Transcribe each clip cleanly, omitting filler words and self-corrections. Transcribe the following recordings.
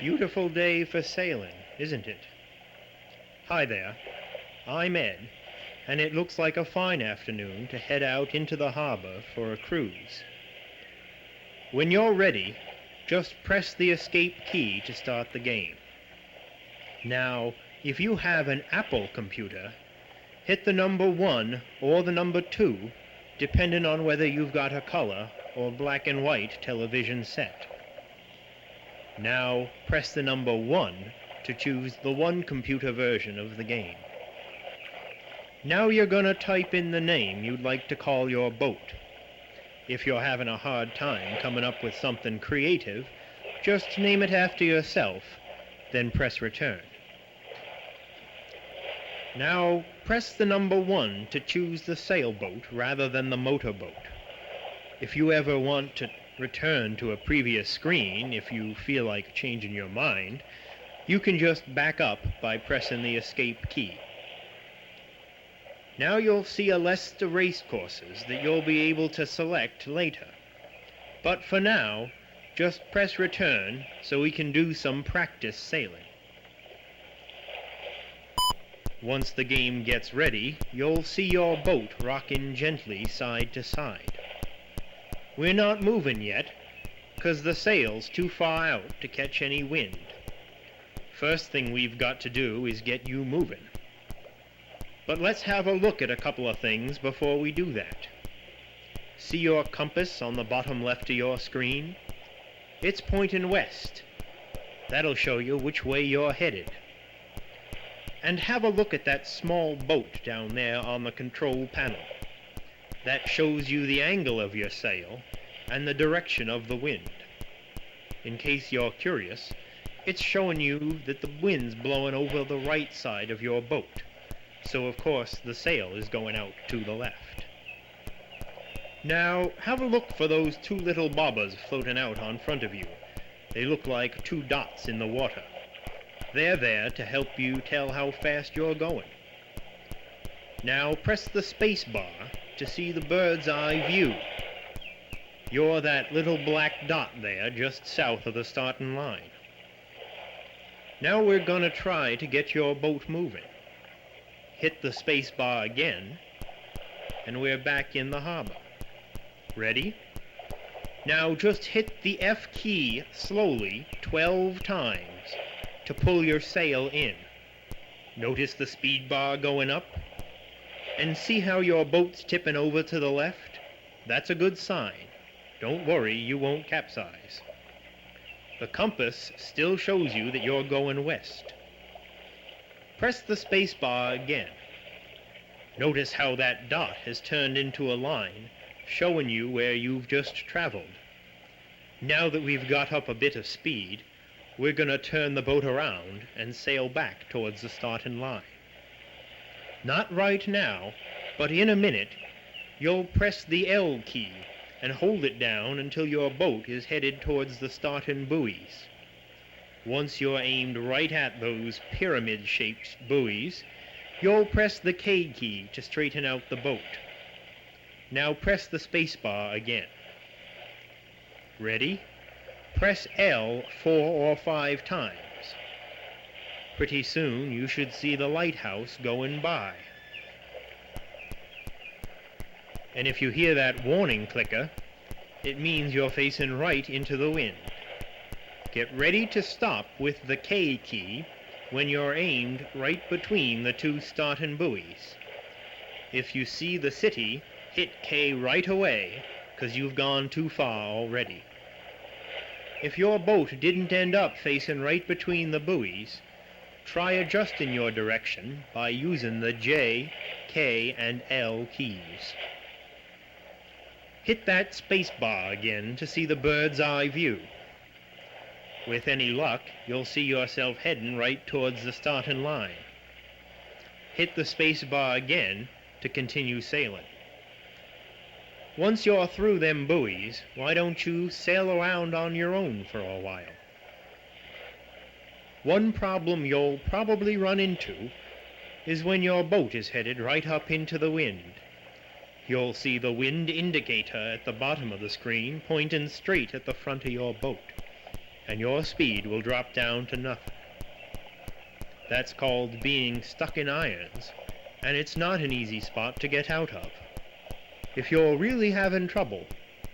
beautiful day for sailing, isn't it? Hi there, I'm Ed, and it looks like a fine afternoon to head out into the harbor for a cruise. When you're ready, just press the escape key to start the game. Now, if you have an Apple computer, hit the number 1 or the number 2, depending on whether you've got a color or black and white television set. Now, press the number 1 to choose the one computer version of the game. Now you're gonna type in the name you'd like to call your boat. If you're having a hard time coming up with something creative, just name it after yourself, then press return. Now press the number 1 to choose the sailboat rather than the motorboat. If you ever want to return to a previous screen, if you feel like changing your mind, you can just back up by pressing the escape key. Now you'll see a list of race courses that you'll be able to select later. But for now, just press return so we can do some practice sailing. Once the game gets ready, you'll see your boat rocking gently side to side. We're not moving yet, 'cause the sail's too far out to catch any wind. First thing we've got to do is get you moving. But let's have a look at a couple of things before we do that. See your compass on the bottom left of your screen? It's pointing west. That'll show you which way you're headed. And have a look at that small boat down there on the control panel. That shows you the angle of your sail and the direction of the wind. In case you're curious, it's showing you that the wind's blowing over the right side of your boat. So of course the sail is going out to the left. Now have a look for those two little bobbers floating out on front of you. They look like 2 dots in the water. They're there to help you tell how fast you're going. Now press the space bar to see the bird's eye view. You're that little black dot there just south of the starting line. Now we're gonna try to get your boat moving. Hit the space bar again, and we're back in the harbor. Ready? Now just hit the F key slowly 12 times to pull your sail in. Notice the speed bar going up? And see how your boat's tipping over to the left? That's a good sign. Don't worry, you won't capsize. The compass still shows you that you're going west. Press the space bar again. Notice how that dot has turned into a line, showing you where you've just traveled. Now that we've got up a bit of speed, we're gonna turn the boat around and sail back towards the starting line. Not right now, but in a minute, you'll press the L key and hold it down until your boat is headed towards the starting buoys. Once you're aimed right at those pyramid-shaped buoys, you'll press the K key to straighten out the boat. Now press the space bar again. Ready? Press L 4 or 5 times. Pretty soon you should see the lighthouse going by. And if you hear that warning clicker, it means you're facing right into the wind. Get ready to stop with the K key when you're aimed right between the 2 starting buoys. If you see the city, hit K right away, 'cause you've gone too far already. If your boat didn't end up facing right between the buoys, try adjusting your direction by using the J, K, and L keys. Hit that space bar again to see the bird's eye view. With any luck, you'll see yourself heading right towards the starting line. Hit the space bar again to continue sailing. Once you're through them buoys, why don't you sail around on your own for a while? One problem you'll probably run into is when your boat is headed right up into the wind. You'll see the wind indicator at the bottom of the screen pointing straight at the front of your boat. and your speed will drop down to nothing. That's called being stuck in irons, and it's not an easy spot to get out of. If you're really having trouble,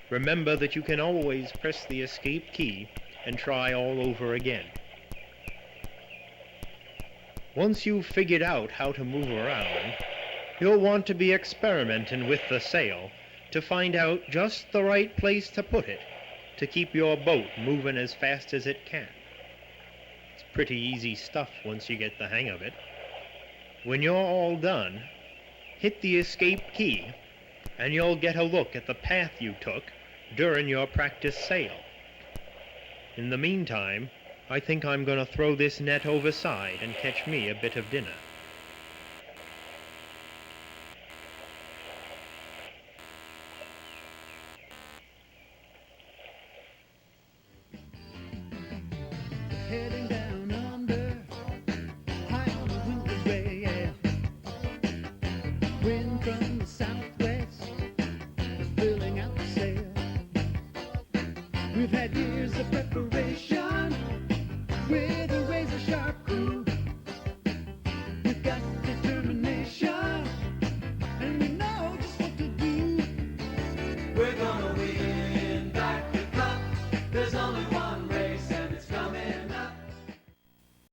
remember that you can always press the escape key and try all over again. Once you've figured out how to move around, you'll want to be experimenting with the sail to find out just the right place to put it to keep your boat moving as fast as it can. It's pretty easy stuff once you get the hang of it. When you're all done, hit the escape key and you'll get a look at the path you took during your practice sail. In the meantime, I think I'm going to throw this net overside and catch me a bit of dinner. Heading down under, high on the windward way, yeah. Wind from the southwest is filling out the sail. We've had years of preparation with a razor-sharp crew.